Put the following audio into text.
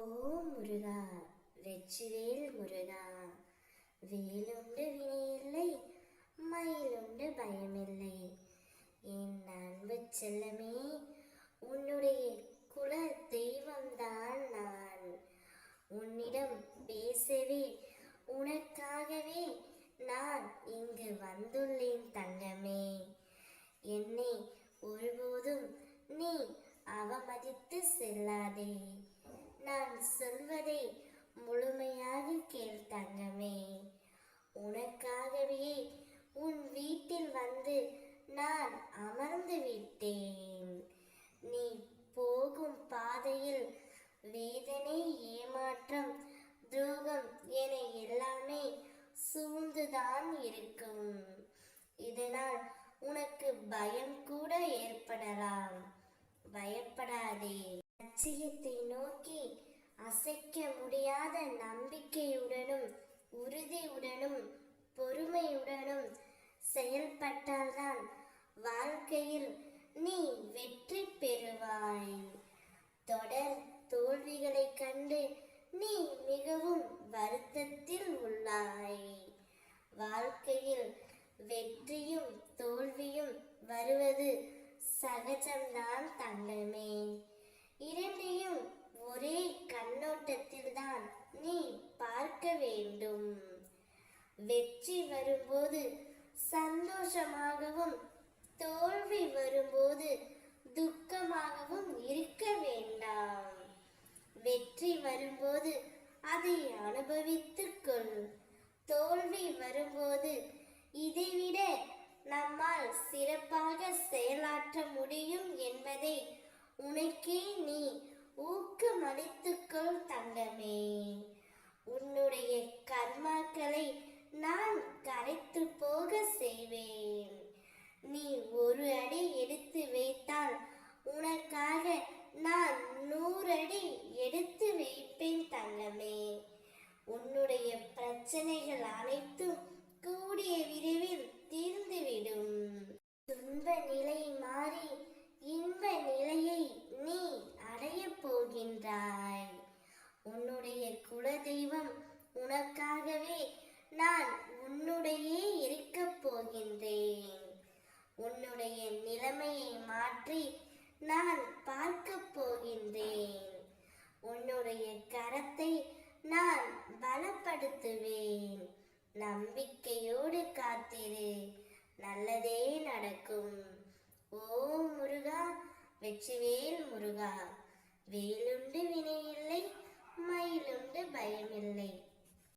முருகா, வெற்றிவேல் முருகா, வேலுண்டு வினையில்லை, மயிலுண்டு பயமில்லை. என் அன்பு செல்லமே, உன்னுடைய குல தெய்வம்தான் நான். உன்னிடம் பேசவே, உனக்காகவே நான் இங்கு வந்துள்ளேன் தங்கமே. என்னை ஒருபோதும் நீ அவமதித்து செல்லாதே. நான் சொல்வதை முழுமையாக கேள் தங்கமே. உனக்காகவே உன் வீட்டில் வந்து நான் அமர்ந்து விட்டேன். நீ போகும் பாதையில் வேதனை, ஏமாற்றம், துரோகம் என எல்லாமே சூழ்ந்துதான் இருக்கும். இதனால் உனக்கு பயம் கூட ஏற்படலாம். பயப்படாதே. லட்சியத்தை நோக்கி அசைக்க முடியாத நம்பிக்கையுடனும் உறுதியுடனும் பொறுமையுடனும் செயல்பட்டால்தான் வாழ்க்கையில் நீ வெற்றி பெறுவாய். தொடர் தோல்விகளை கண்டு நீ மிகவும் வருத்தத்தில் உள்ளாய். வாழ்க்கையில் வெற்றியும் தோல்வியும் வருவது சகஜம்தான் தங்கமே. இரண்டையும் ஒரே கண்ணோட்டத்தில்தான் நீ பார்க்க வேண்டும். வெற்றி வரும்போது சந்தோஷமாகவும் தோல்வி வரும்போது துக்கமாகவும் இருக்க வேண்டாம். வெற்றி வரும்போது அதை அனுபவித்துக் கொள். தோல்வி வரும்போது இதைவிட நம்மால் சிறப்பாக செயலாற்ற முடியும் என்பதை உனக்கே நீ ஊக்கமளித்துக்கொள் தங்கமே. உன்னுடைய கர்மாக்களை நான் கரைத்து போக செய்வேன். நீ ஒரு அடி எடுத்து வைத்தால் உனக்காக நான் 100 அடி எடுத்து வைப்பேன் தங்கமே. உன்னுடைய பிரச்சனைகள் அனைத்தும் கூடிய விரைவில் தீர்ந்துவிடும். துன்ப நிலை மாறி இன்ப நிலையை நீ அடையப் போகின்றாய். உன்னுடைய குலதெய்வம் உனக்காகவே நான் உன்னுடையே இருக்கப் போகின்றேன். உன்னுடைய நிலைமையை மாற்றி நான் பார்க்கப் போகின்றேன். உன்னுடைய கரத்தை நான் பலப்படுத்துவேன். நம்பிக்கையோடு காத்திரு, நல்லதே நடக்கும். ஓம் முருகா, வெற்றிவேல் முருகா, வேலுண்டு வினையில்லை,